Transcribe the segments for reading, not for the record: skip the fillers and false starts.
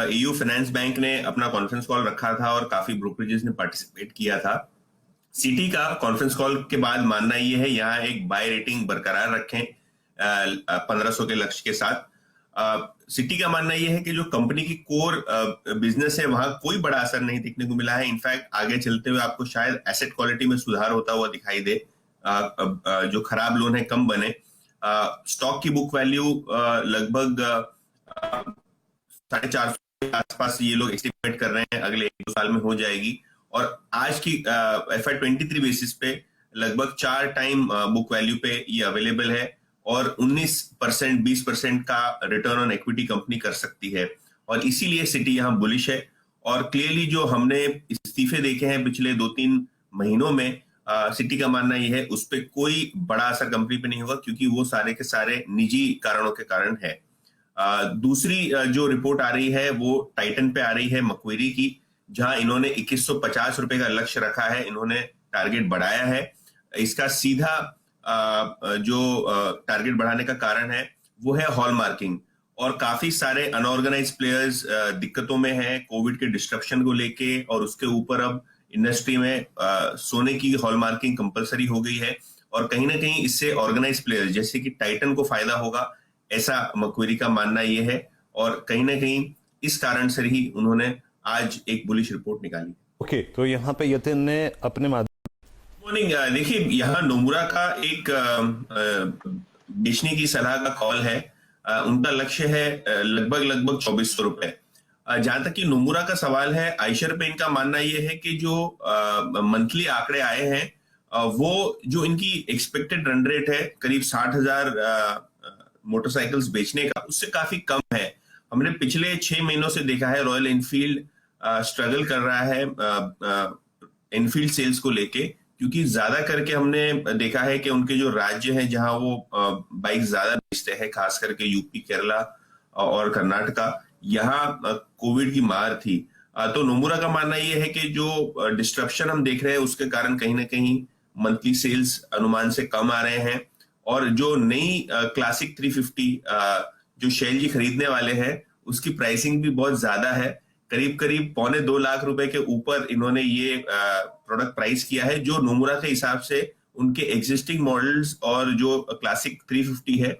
EU finance bank ने अपना conference call रखा था और काफी ब्रोकरेजेस ने पार्टिसिपेट किया था। सिटी का कॉन्फ्रेंस कॉल के बाद मानना ये है यहाँ एक बाय रेटिंग बरकरार रखें 1500 के लक्ष्य के साथ। सिटी का मानना यह है कि जो कंपनी की कोर बिजनेस है वहां कोई बड़ा असर नहीं देखने को मिला है। इनफैक्ट आगे चलते हुए आपको शायद एसेट क्वालिटी में सुधार होता हुआ दिखाई दे, जो खराब लोन है कम बने। स्टॉक की बुक वैल्यू लगभग 450 के आसपास ये लोग एस्टिमेट कर रहे हैं अगले 1-2 साल में हो जाएगी। और आज की FY23 बेसिस पे लगभग 4 टाइम बुक वैल्यू पे ये अवेलेबल है और 19% 20% का रिटर्न ऑन इक्विटी कंपनी कर सकती है। और इसीलिए सिटी यहाँ बुलिश है। और क्लियरली जो हमने इस्तीफे देखे हैं पिछले 2-3 महीनों में, सिटी का मानना यह है उस पर कोई बड़ा असर कंपनी पे नहीं होगा, क्योंकि वो सारे के सारे निजी कारणों के कारण है। दूसरी जो रिपोर्ट आ रही है वो टाइटन पे आ रही है, मक्वेरी की, जहां इन्होंने 2150 रुपए का लक्ष्य रखा है, इन्होंने टारगेट बढ़ाया है। इसका सीधा जो टारगेट बढ़ाने का कारण है वो है हॉलमार्किंग। और काफी सारे अनऑर्गेनाइज प्लेयर्स दिक्कतों में हैं कोविड के डिस्ट्रप्शन को लेके, और उसके ऊपर अब इंडस्ट्री में सोने की हॉलमार्किंग कंपलसरी हो गई है। और कहीं ना कहीं इससे ऑर्गेनाइज प्लेयर्स जैसे कि टाइटन को फायदा होगा, ऐसा मक्वेरी का मानना यह है। और कहीं ना कहीं इस कारण से ही उन्होंने आज एक बुलिश रिपोर्ट निकाली। ओके, तो यहाँ पे यतिन ने अपने मॉर्निंग देखिए, यहाँ नोमुरा का एक बेचने की सलाह का कॉल है। उनका लक्ष्य है लगभग 2400 रुपए। जहां तक कि नोमुरा का सवाल है, आइशर पे इनका मानना यह है कि जो मंथली आंकड़े आए हैं वो जो इनकी एक्सपेक्टेड रन रेट है करीब 60,000 मोटरसाइकिल्स बेचने का, उससे काफी कम है। हमने पिछले 6 महीनों से देखा है रॉयल एनफील्ड स्ट्रगल कर रहा है एनफील्ड सेल्स को लेके, क्योंकि ज्यादा करके हमने देखा है कि उनके जो राज्य हैं जहां वो बाइक ज्यादा बेचते हैं, खास करके यूपी, केरला और कर्नाटका, यहाँ कोविड की मार थी। तो नोमुरा का मानना यह है कि जो डिस्ट्रप्शन हम देख रहे हैं उसके कारण कहीं ना कहीं मंथली सेल्स अनुमान से कम आ रहे हैं। और जो नई क्लासिक 350 जो शैल जी खरीदने वाले हैं उसकी प्राइसिंग भी बहुत ज्यादा है, करीब 1.25 लाख रुपए के ऊपर इन्होंने ये प्रोडक्ट प्राइस किया है, जो नोमुरा के हिसाब से उनके एग्जिस्टिंग मॉडल्स और जो क्लासिक 350 है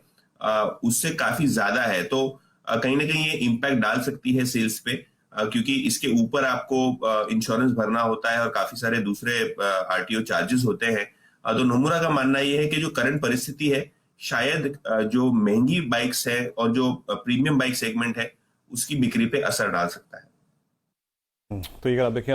उससे काफी ज्यादा है। तो कहीं ना कहीं ये इम्पैक्ट डाल सकती है सेल्स पे, क्योंकि इसके ऊपर आपको इंश्योरेंस भरना होता है और काफी सारे दूसरे RTO चार्जेस होते हैं। तो नोमुरा का मानना यह है कि जो करंट परिस्थिति है, शायद जो महंगी बाइक्स है और जो प्रीमियम बाइक सेगमेंट है उसकी बिक्री पे असर डाल सकता है। तो ये आप देखिए